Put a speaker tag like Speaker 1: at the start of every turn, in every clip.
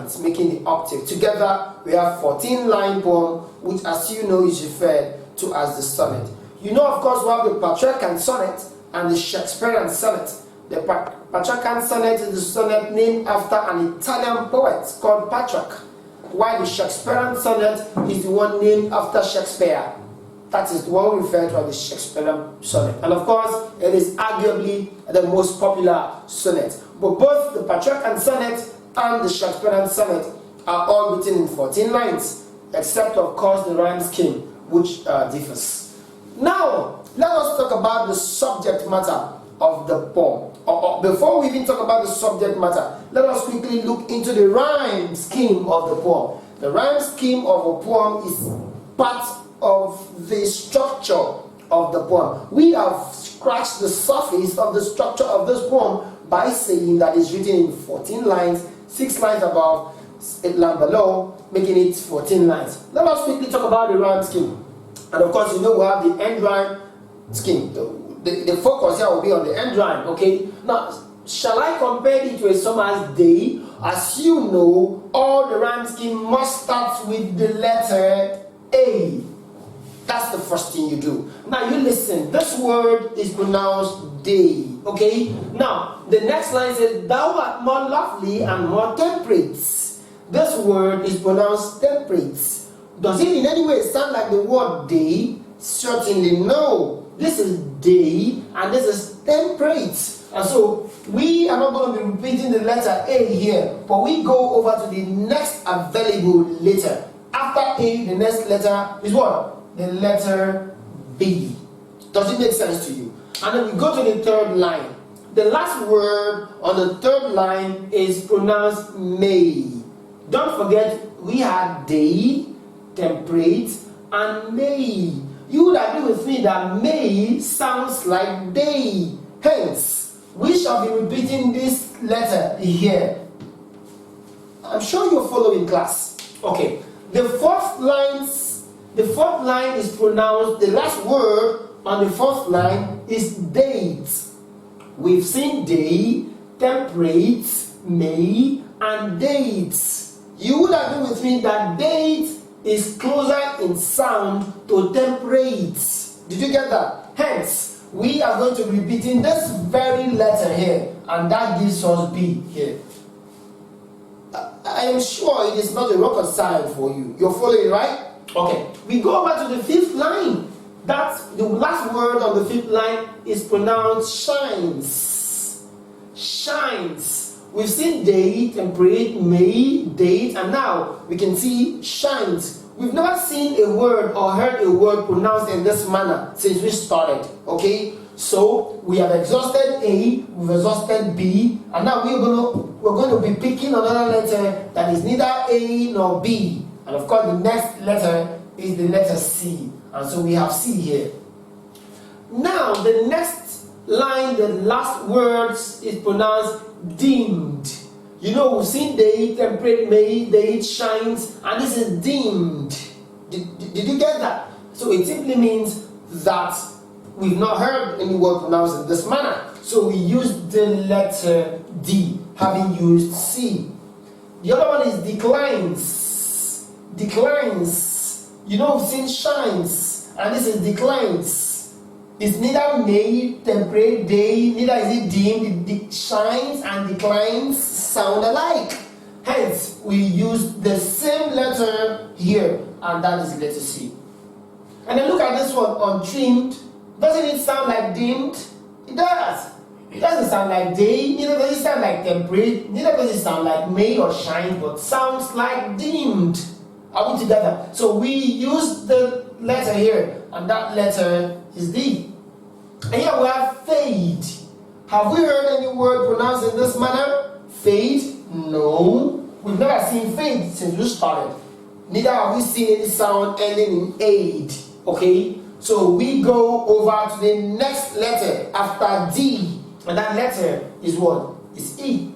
Speaker 1: lines, making the octave. Together, we have 14-line poem, which, as you know, is referred to as the sonnet. You know, of course, we have the Petrarchan sonnet and the Shakespearean sonnet. The Petrarchan sonnet is the sonnet named after an Italian poet called Petrarch, while the Shakespearean sonnet is the one named after Shakespeare. That is the one referred to as the Shakespearean sonnet. And of course, it is arguably the most popular sonnet. But both the Petrarchan sonnet and the Shakespearean sonnet are all written in 14 lines, except of course the rhyme scheme, which differs. Now, let us talk about the subject matter of the poem. Before we even talk about the subject matter, let us quickly look into the rhyme scheme of the poem. The rhyme scheme of a poem is part of the structure of the poem. We have scratched the surface of the structure of this poem by saying that it's written in 14 lines, 6 lines above, 8 lines below, making it 14 lines. Let us quickly talk about the rhyme scheme. And of course, you know we have the end rhyme scheme. The focus here will be on the end rhyme, okay? Now, shall I compare it to a sum as day? As you know, all the rhyme scheme must start with the letter A. That's the first thing you do. Now, you listen. This word is pronounced day, okay? Now, the next line says, thou art more lovely and more temperate. This word is pronounced temperate. Does it in any way sound like the word day? Certainly no. This is day and this is temperate. And so we are not going to be repeating the letter A here, but we go over to the next available letter. After A, the next letter is what? The letter B. Does it make sense to you? And then we go to the third line. The last word on the third line is pronounced May. Don't forget, we had day, temperate, and May. You would agree with me that May sounds like day. Hence, we shall be repeating this letter here. I'm sure you're following, class. Okay. The fourth line is pronounced, the last word on the fourth line is date. We've seen day, temperate, May, and dates. You would agree with me that date is closer in sound to temperate. Did you get that? Hence, we are going to be repeating this very letter here, and that gives us B here. I am sure it is not a rocket science for you. You're following, right? Okay. We go over to the fifth line. That's the last word on the fifth line is pronounced shines. Shines. We've seen day, temperate, May, date, and now we can see shines. We've never seen a word or heard a word pronounced in this manner since we started. Okay? So we have exhausted A, we've exhausted B, and now we're going to be picking another letter that is neither A nor B. And of course, the next letter is the letter C. And so we have C here. Now, the next line, the last words is pronounced dimmed. You know, we've seen day, temperate, May, date, shines, and this is dimmed. Did you get that? So it simply means that we've not heard any word pronounced in this manner. So we use the letter D, having used C. The other one is declines. Declines. You know, we've seen shines, and this is declines. It's neither May, temperate, day, neither is it dim. It shines and declines sound alike. Hence, we use the same letter here, and that is letter C. And then look at this one, untrimmed. Doesn't it sound like dimmed? It does. It doesn't sound like day, neither does it sound like temperate, neither does it sound like May or shine, but sounds like dimmed. Are we together? So we use the letter here, and that letter is D. And here we have fade. Have we heard any word pronounced in this manner? Fade? No. We've never seen fade since we started. Neither have we seen any sound ending in aid. Okay? So we go over to the next letter after D. And that letter is what? Is E.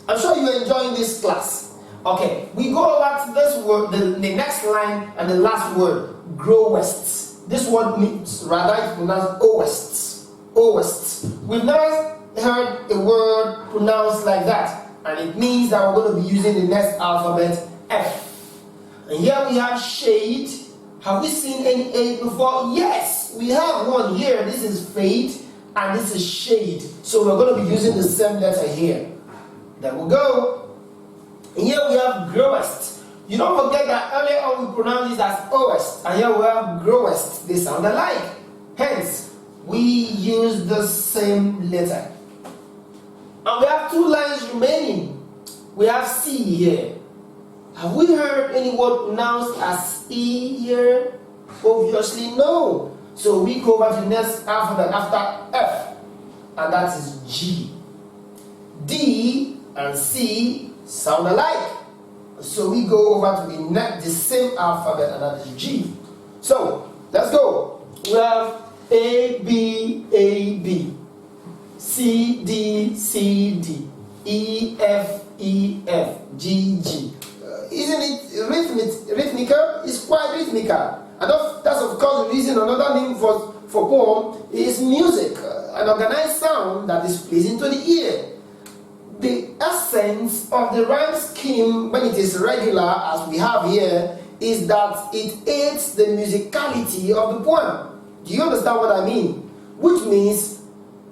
Speaker 1: I'm sure you're enjoying this class. Okay, we go over to this word, the next line and the last word, growest. This word means, rather it's pronounced oest. Oest. We've never heard a word pronounced like that. and it means that we're going to be using the next alphabet, F. And here we have shade. Have we seen any A before? Yes, we have one here. This is fade, and this is shade. So we're going to be using the same letter here. There we go. And here we have growest. You don't forget that earlier on we pronounced this as oest, and here we have growest. They sound alike. Hence, we use the same letter. And we have two lines remaining. We have C here. Have we heard any word pronounced as E here? Obviously no. So we go over to the next alphabet after F, and that is G. D and C sound alike. So we go over to the same alphabet, and that is G. So let's go. We have A, B, A, B. C, D, C, D. E, F, E, F. G, G. Isn't it rhythmical? It's quite rhythmical. And that's of course the reason another name for poem is music, an organized sound that is pleasing to the ear. The essence of the rhyme scheme, when it is regular, as we have here, is that it aids the musicality of the poem. Do you understand what I mean? Which means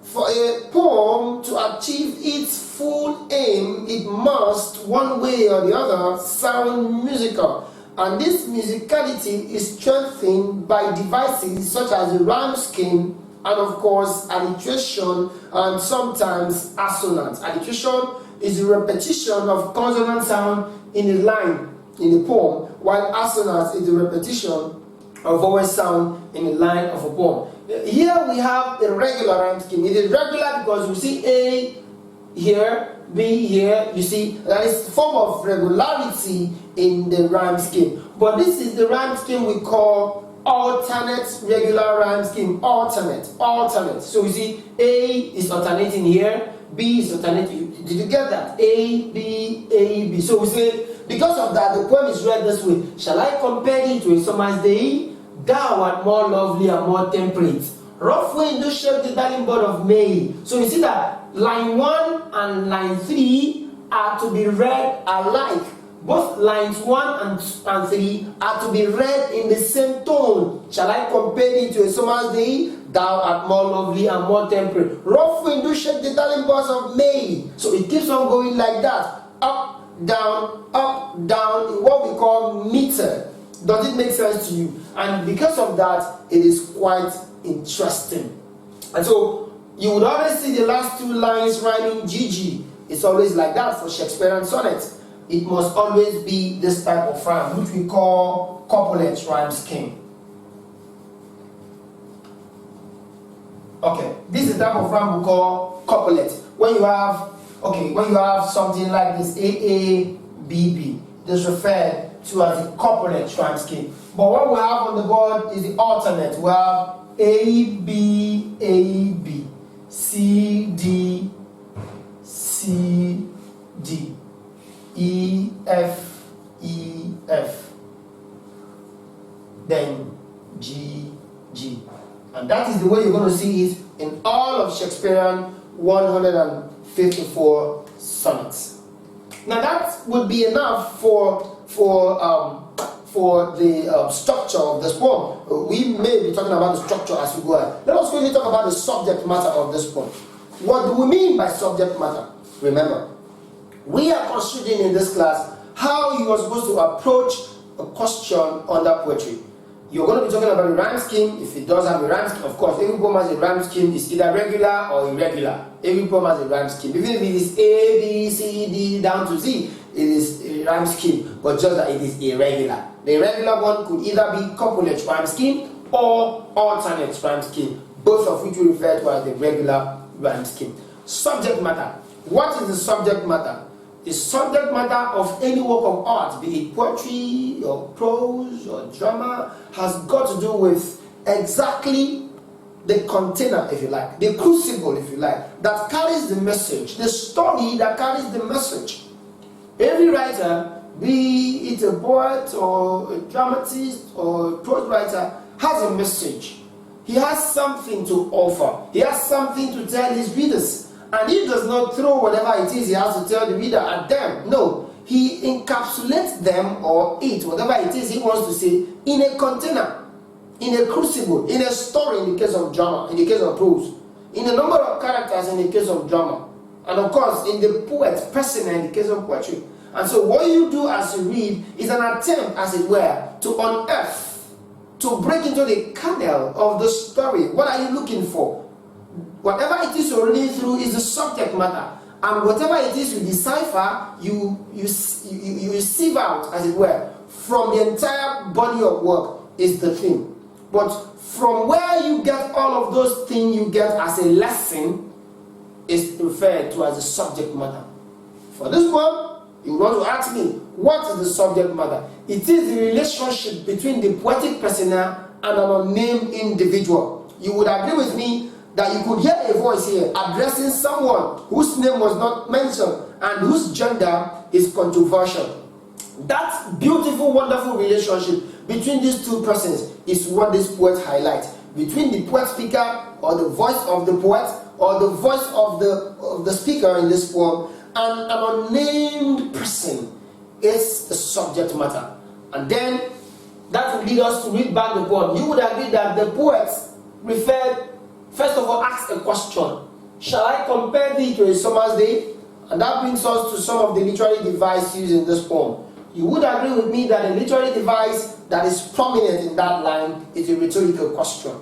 Speaker 1: for a poem to achieve its full aim, it must, one way or the other, sound musical. And this musicality is strengthened by devices such as the rhyme scheme and, of course, alliteration and sometimes assonance. Alliteration is the repetition of consonant sound in a line in a poem, while assonance is the repetition of vowel sound in a line of a poem. Here we have the regular rhyme scheme. It is regular because you see A here, B here. You see that is a form of regularity in the rhyme scheme. But this is the rhyme scheme we call alternate regular rhyme scheme. Alternate. So you see A is alternating here, B is alternating. Did you get that? A, B, A, B. So we say, because of that, the poem is read this way. Shall I compare thee to a summer's day? Thou art more lovely and more temperate. Rough wind do shake the darling bird of May. So you see that line 1 and line 3 are to be read alike. Both lines 1 and 3 are to be read in the same tone. Shall I compare thee to a summer's day? Thou art more lovely and more temperate. Rough wind do shake the darling birds of May. So it keeps on going like that. Up, down, in what we call meter. Does it make sense to you? And because of that, it is quite interesting. And so you would always see the last two lines rhyming GG. It's always like that for Shakespearean sonnets. It must always be this type of rhyme, which we call couplet rhyme scheme. Okay, this is the type of rhyme we call couplet. When you have something like this, AABB, this is referred to as the couplet rhyme scheme. But what we have on the board is the alternate. We have AB, AB, CD, CD, EF, EF, then GG. And that is the way you're going to see it in all of Shakespearean 154 sonnets. Now that would be enough for the structure of this poem. We may be talking about the structure as we go on. Let us quickly talk about the subject matter of this poem. What do we mean by subject matter? Remember, we are considering in this class how you are supposed to approach a question under poetry. You're going to be talking about a rhyme scheme. If it does have a rhyme scheme, of course, every poem has a rhyme scheme. It's either regular or irregular. Every poem has a rhyme scheme. Even if it is A, B, C, D, down to Z, it is a rhyme scheme, but just that it is irregular. The irregular one could either be couplet rhyme scheme or alternate rhyme scheme, both of which we refer to as the regular rhyme scheme. Subject matter. What is the subject matter? The subject matter of any work of art, be it poetry or prose or drama, has got to do with exactly the container, if you like, the crucible, if you like, that carries the message, the story that carries the message. Every writer, be it a poet or a dramatist or a prose writer, has a message. He has something to offer. He has something to tell his readers. And he does not throw whatever it is he has to tell the reader at them. No, he encapsulates them or it, whatever it is he wants to say, in a container, in a crucible, in a story in the case of drama, in the case of prose, in a number of characters in the case of drama, and of course in the poet's persona in the case of poetry. And so what you do as you read is an attempt, as it were, to unearth, to break into the kernel of the story. What are you looking for? Whatever it is you're reading through is the subject matter, and whatever it is you decipher, you sieve out, as it were, from the entire body of work is the theme. But from where you get all of those things you get as a lesson is referred to as the subject matter. For this one, you want to ask me, what is the subject matter? It is the relationship between the poetic persona and an unnamed individual. You would agree with me that you could hear a voice here addressing someone whose name was not mentioned and whose gender is controversial. That beautiful, wonderful relationship between these two persons is what this poet highlights. Between the poet speaker, or the voice of the poet, or the voice of the speaker in this poem, and an unnamed person is the subject matter. And then that will lead us to read back the poem. You would agree that the poet referred, first of all, asked a question. Shall I compare thee to a summer's day? And that brings us to some of the literary devices used in this poem. You would agree with me that a literary device that is prominent in that line is a rhetorical question.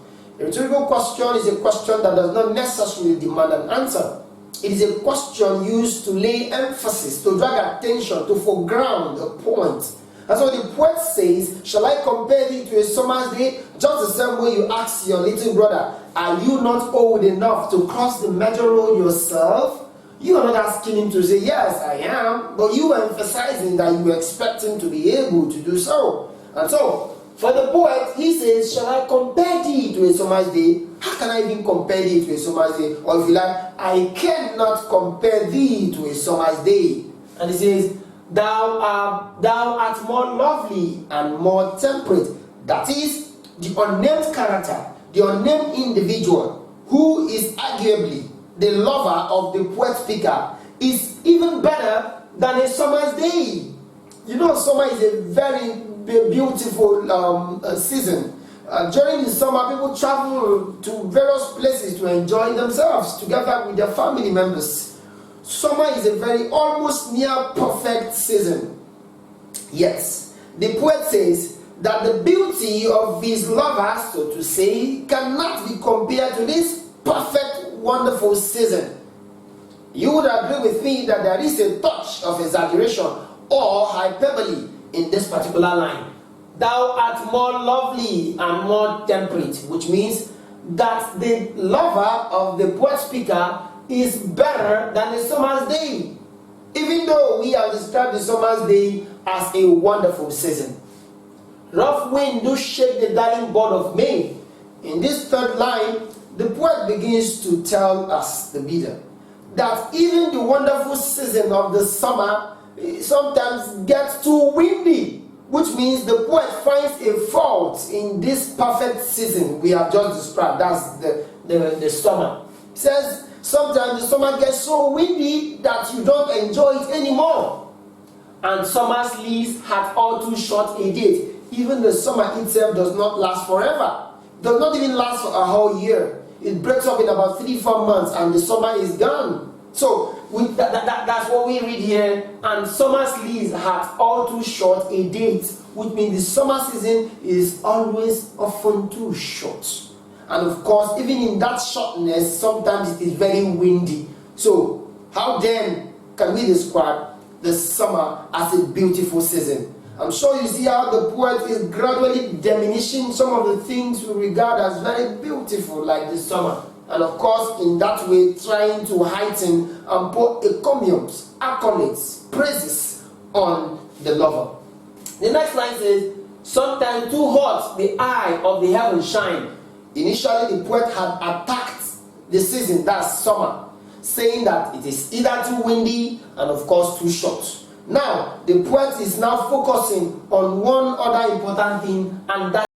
Speaker 1: A rhetorical question is a question that does not necessarily demand an answer. It is a question used to lay emphasis, to drag attention, to foreground a point. And so the poet says, shall I compare thee to a summer's day? Just the same way you ask your little brother, are you not old enough to cross the major road yourself? You are not asking him to say, yes, I am, but you are emphasizing that you expect him to be able to do so. And so, for the poet, he says, shall I compare thee to a summer's day? How can I even compare thee to a summer's day? Or if you like, I cannot compare thee to a summer's day. And he says, thou art more lovely and more temperate. That is, the unnamed character, the unnamed individual, who is arguably the lover of the poet speaker, is even better than a summer's day. You know, summer is a very beautiful season. During the summer, people travel to various places to enjoy themselves together with their family members. Summer is a very almost near perfect season. Yes, the poet says that the beauty of his lover, so to say, cannot be compared to this perfect, wonderful season. You would agree with me that there is a touch of exaggeration or hyperbole in this particular line. Thou art more lovely and more temperate, which means that the lover of the poet speaker is better than a summer's day, even though we have described the summer's day as a wonderful season. Rough wind do shake the darling bud of May. In this third line, the poet begins to tell us, the reader, that even the wonderful season of the summer sometimes gets too windy, which means the poet finds a fault in this perfect season we have just described. That's the summer. He says sometimes the summer gets so windy that you don't enjoy it anymore. And summer's lease had all too short a date. Even the summer itself does not last forever. Does not even last for a whole year. It breaks up in about 3-4 months and the summer is gone. So that's what we read here. And summer's lease had all too short a date, which means the summer season is always often too short. And of course, even in that shortness, sometimes it is very windy. So how then can we describe the summer as a beautiful season? I'm sure you see how the poet is gradually diminishing some of the things we regard as very beautiful, like the summer. And of course, in that way, trying to heighten and put encomiums, accolades, praises on the lover. The next line says, sometimes too hot the eye of the heaven shine. Initially, the poet had attacked the season, that's summer, saying that it is either too windy and of course too short. Now, the poet is now focusing on one other important thing, and that